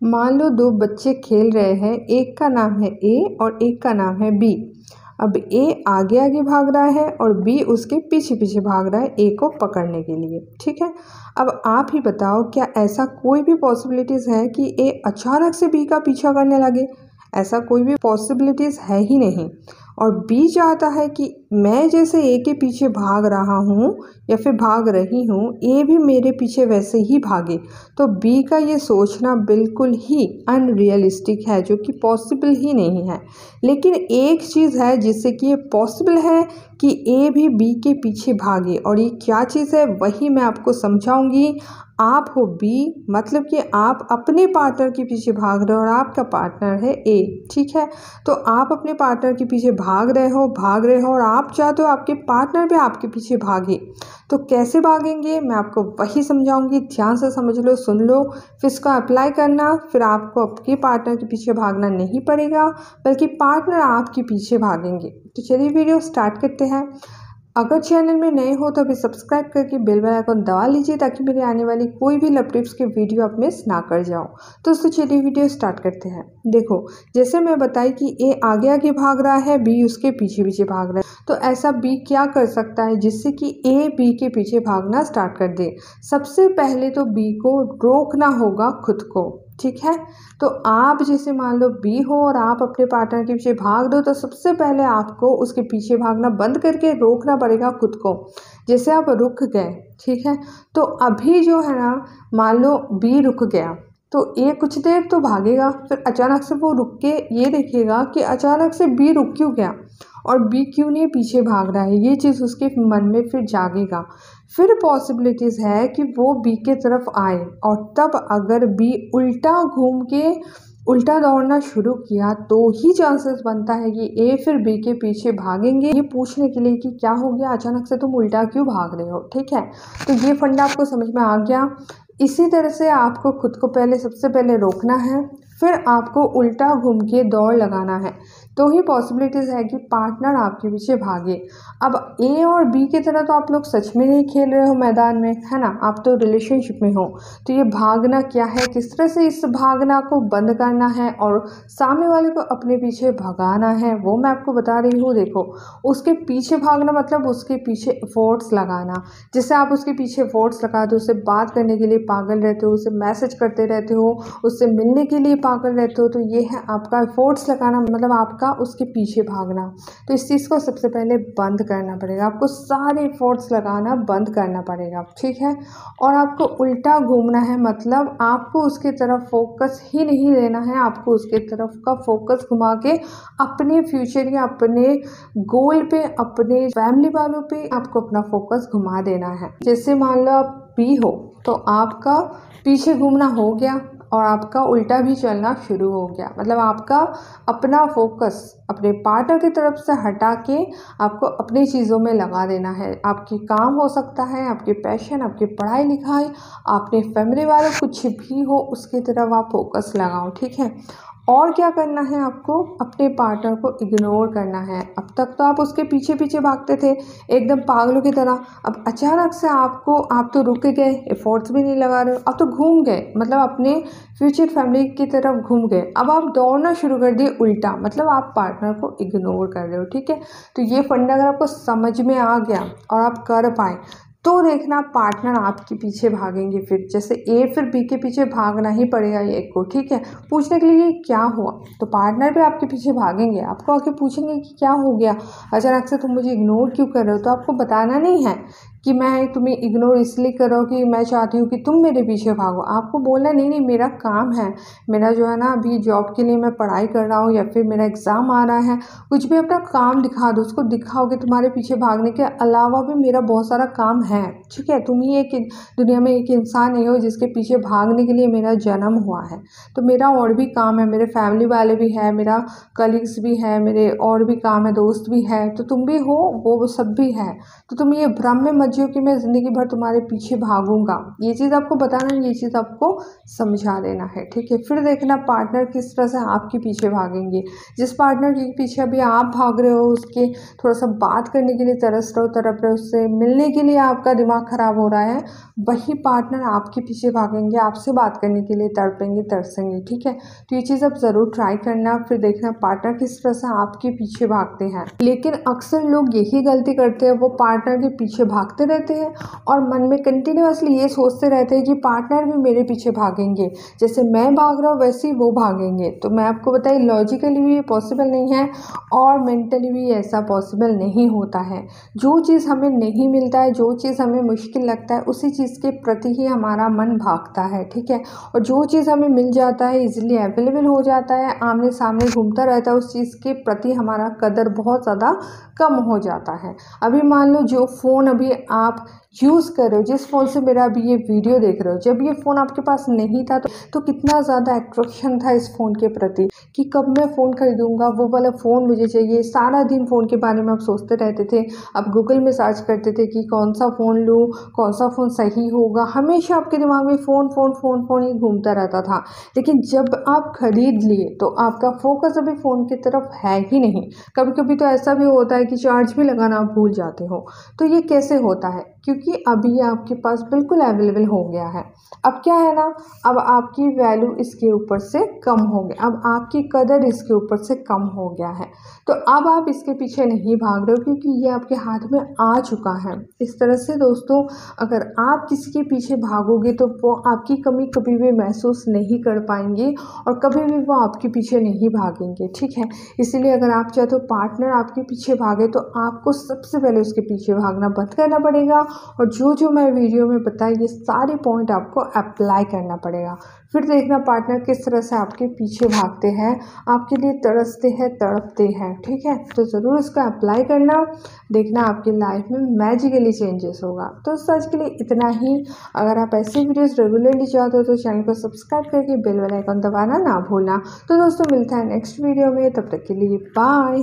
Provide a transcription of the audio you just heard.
मान लो दो बच्चे खेल रहे हैं, एक का नाम है ए और एक का नाम है बी। अब ए आगे आगे भाग रहा है और बी उसके पीछे पीछे भाग रहा है ए को पकड़ने के लिए। ठीक है, अब आप ही बताओ, क्या ऐसा कोई भी पॉसिबिलिटीज़ है कि ए अचानक से बी का पीछा करने लगे? ऐसा कोई भी पॉसिबिलिटीज़ है ही नहीं। और बी चाहता है कि मैं जैसे ए के पीछे भाग रहा हूँ या फिर भाग रही हूँ, ए भी मेरे पीछे वैसे ही भागे। तो बी का ये सोचना बिल्कुल ही अनरियलिस्टिक है, जो कि पॉसिबल ही नहीं है। लेकिन एक चीज़ है जिससे कि ये पॉसिबल है कि ए भी बी के पीछे भागे, और ये क्या चीज़ है वही मैं आपको समझाऊंगी। आप हो बी, मतलब कि आप अपने पार्टनर के पीछे भाग रहे हो और आपका पार्टनर है ए। ठीक है, तो आप अपने पार्टनर के पीछे भाग रहे हो और आप चाहते हो आपके पार्टनर भी आपके पीछे भागे। तो कैसे भागेंगे मैं आपको वही समझाऊंगी। ध्यान से समझ लो, सुन लो, फिर इसको अप्लाई करना। फिर आपको आपके पार्टनर के पीछे भागना नहीं पड़ेगा, बल्कि पार्टनर आपके पीछे भागेंगे। तो चलिए वीडियो स्टार्ट करते हैं। अगर चैनल में नए हो तो अभी सब्सक्राइब करके बेल आइकन दबा लीजिए, ताकि मेरी आने वाली कोई भी लव टिप्स की वीडियो आप मिस ना कर जाओ। तो चलिए वीडियो स्टार्ट करते हैं। देखो, जैसे मैं बताई कि ए आगे आगे भाग रहा है, बी उसके पीछे पीछे भाग रहा है। तो ऐसा बी क्या कर सकता है जिससे कि ए बी के पीछे भागना स्टार्ट कर दे? सबसे पहले तो बी को रोकना होगा खुद को। ठीक है, तो आप जैसे मान लो बी हो और आप अपने पार्टनर के पीछे भाग दो, तो सबसे पहले आपको उसके पीछे भागना बंद करके रोकना पड़ेगा खुद को। जैसे आप रुक गए, ठीक है, तो अभी जो है ना, मान लो बी रुक गया, तो ए कुछ देर तो भागेगा, फिर अचानक से वो रुक के ये देखेगा कि अचानक से बी रुक क्यों गया और बी क्यों नहीं पीछे भाग रहा है। ये चीज़ उसके मन में फिर जागेगा। फिर पॉसिबिलिटीज़ है कि वो बी के तरफ आए, और तब अगर बी उल्टा घूम के उल्टा दौड़ना शुरू किया, तो ही चांसेस बनता है कि ए फिर बी के पीछे भागेंगे, ये पूछने के लिए कि क्या हो गया, अचानक से तुम उल्टा क्यों भाग रहे हो। ठीक है, तो ये फंडा आपको समझ में आ गया। इसी तरह से आपको खुद को पहले सबसे पहले रोकना है, फिर आपको उल्टा घूम के दौड़ लगाना है, तो ही पॉसिबिलिटीज़ है कि पार्टनर आपके पीछे भागे। अब ए और बी की तरह तो आप लोग सच में नहीं खेल रहे हो मैदान में, है ना, आप तो रिलेशनशिप में हो। तो ये भागना क्या है, किस तरह से इस भागना को बंद करना है और सामने वाले को अपने पीछे भगाना है, वो मैं आपको बता रही हूँ। देखो, उसके पीछे भागना मतलब उसके पीछे एफर्ट्स लगाना। जैसे आप उसके पीछे एफर्ट्स लगा दो, उससे बात करने के लिए पागल रहते हो, उसे मैसेज करते रहते हो, उससे मिलने के लिए पागल रहते हो, तो ये है आपका एफर्ट्स लगाना, मतलब आपका उसके पीछे भागना। तो इस चीज़ को सबसे पहले बंद करना पड़ेगा, आपको सारे एफर्ट्स लगाना बंद करना पड़ेगा। ठीक है, और आपको उल्टा घूमना है, मतलब आपको उसके तरफ फोकस ही नहीं देना है, आपको उसके तरफ का फोकस घुमा के अपने फ्यूचर या अपने गोल पे, अपने फैमिली वालों पे आपको अपना फोकस घुमा देना है। जैसे मान लो आप बी हो, तो आपका पीछे घूमना हो गया और आपका उल्टा भी चलना शुरू हो गया, मतलब आपका अपना फोकस अपने पार्टनर की तरफ से हटा के आपको अपनी चीज़ों में लगा देना है। आपकी काम हो सकता है, आपके पैशन, आपकी पढ़ाई लिखाई, आपने फैमिली वाला कुछ भी हो, उसकी तरफ आप फोकस लगाओ। ठीक है, और क्या करना है, आपको अपने पार्टनर को इग्नोर करना है। अब तक तो आप उसके पीछे पीछे भागते थे एकदम पागलों की तरह, अब अचानक से आप तो रुक गए, एफर्ट्स भी नहीं लगा रहे हो, अब तो घूम गए, मतलब अपने फ्यूचर फैमिली की तरफ घूम गए। अब आप दौड़ना शुरू कर दिए उल्टा, मतलब आप पार्टनर को इग्नोर कर रहे हो। ठीक है, तो ये फंडा अगर आपको समझ में आ गया और आप कर पाए, तो देखना पार्टनर आपके पीछे भागेंगे। फिर जैसे ए फिर बी के पीछे भागना ही पड़ेगा एक को। ठीक है, पूछने के लिए क्या हुआ, तो पार्टनर भी आपके पीछे भागेंगे, आपको आके पूछेंगे कि क्या हो गया, अचानक से तुम मुझे इग्नोर क्यों कर रहे हो। तो आपको बताना नहीं है कि मैं तुम्हें इग्नोर इसलिए कर रहा हूँ कि मैं चाहती हूँ कि तुम मेरे पीछे भागो। आपको बोलना नहीं नहीं, मेरा काम है, मेरा जो है ना अभी जॉब के लिए मैं पढ़ाई कर रहा हूँ, या फिर मेरा एग्ज़ाम आ रहा है, कुछ भी अपना काम दिखा दो, उसको दिखाओ कि तुम्हारे पीछे भागने के अलावा भी मेरा बहुत सारा काम है। ठीक है, तुम ही एक दुनिया में एक इंसान नहीं हो जिसके पीछे भागने के लिए मेरा जन्म हुआ है, तो मेरा और भी काम है, मेरे फैमिली वाले भी है, मेरा कलीग्स भी है, मेरे और भी काम है, दोस्त भी है, तो तुम भी हो, वो सब भी है। तो तुम ये भ्रम में मत मत जियो कि मैं ज़िंदगी भर तुम्हारे पीछे भागूंगा। ये चीज़ आपको बताना है, ये चीज़ आपको समझा देना है, ठीक है। फिर देखना पार्टनर किस तरह से आपके पीछे भागेंगे। जिस पार्टनर के पीछे अभी आप भाग रहे हो उसके थोड़ा सा बात करने के लिए तरस रहे हो, तड़प रहे हो, उससे मिलने के लिए आपका दिमाग ख़राब हो रहा है, वही पार्टनर आपके पीछे भागेंगे, आपसे बात करने के लिए तड़पेंगे तरसेंगे, ठीक है। तो ये चीज़ आप ज़रूर ट्राई करना। फिर देखना पार्टनर किस तरह से आपके पीछे भागते हैं। लेकिन अक्सर लोग यही गलती करते हैं, वो पार्टनर के पीछे भागते रहते हैं और मन में कंटिन्यूअसली ये सोचते रहते हैं कि पार्टनर भी मेरे पीछे भागेंगे, जैसे मैं भाग रहा हूँ वैसे ही वो भागेंगे। तो मैं आपको बताइए लॉजिकली भी ये पॉसिबल नहीं है और मेंटली भी ऐसा पॉसिबल नहीं होता है। जो चीज़ हमें नहीं मिलता है, जो चीज़ हमें मुश्किल लगता है, उसी चीज़ के प्रति ही हमारा मन भागता है, ठीक है। और जो चीज़ हमें मिल जाता है, इजीली अवेलेबल हो जाता है, आमने सामने घूमता रहता है, उस चीज़ के प्रति हमारा कदर बहुत ज़्यादा कम हो जाता है। अभी मान लो जो फ़ोन अभी आप यूज़ कर रहे हो, जिस फ़ोन से मेरा अभी ये वीडियो देख रहे हो, जब ये फ़ोन आपके पास नहीं था तो कितना ज़्यादा अट्रैक्शन था इस फ़ोन के प्रति कि कब मैं फ़ोन खरीदूंगा, वो वाला फ़ोन मुझे चाहिए। सारा दिन फ़ोन के बारे में आप सोचते रहते थे, आप गूगल में सर्च करते थे कि कौन सा फ़ोन लूँ, कौन सा फ़ोन सही होगा। हमेशा आपके दिमाग में फ़ोन फ़ोन फ़ोन फ़ोन ही घूमता रहता था। लेकिन जब आप खरीद लिए तो आपका फोकस अभी फ़ोन की तरफ है ही नहीं। कभी कभी तो ऐसा भी होता है कि चार्ज भी लगाना आप भूल जाते हो। तो ये कैसे होता है? क्योंकि अभी आपके पास बिल्कुल अवेलेबल हो गया है। अब क्या है ना, अब आपकी वैल्यू इसके ऊपर से कम हो गई, अब आपकी कदर इसके ऊपर से कम हो गया है। तो अब आप इसके पीछे नहीं भाग रहे हो क्योंकि ये आपके हाथ में आ चुका है। इस तरह से दोस्तों, अगर आप किसी के पीछे भागोगे तो वो आपकी कमी कभी भी महसूस नहीं कर पाएंगे और कभी भी वो आपके पीछे नहीं भागेंगे, ठीक है। इसीलिए अगर आप चाहते हो पार्टनर आपके पीछे भागे तो आपको सबसे पहले उसके पीछे भागना बंद करना पड़ेगा और जो जो मैं वीडियो में बताई ये सारे पॉइंट आपको अप्लाई करना पड़ेगा। फिर देखना पार्टनर किस तरह से आपके पीछे भागते हैं, आपके लिए तरसते हैं, तड़पते हैं, ठीक है। तो ज़रूर इसका अप्लाई करना, देखना आपकी लाइफ में मैजिकली चेंजेस होगा। तो आज के लिए इतना ही। अगर आप ऐसे वीडियोस रेगुलरली चाहते हो तो चैनल को सब्सक्राइब करके बेल वाला आइकन दबाना ना भूलना। तो दोस्तों मिलता है नेक्स्ट वीडियो में, तब तक के लिए बाय।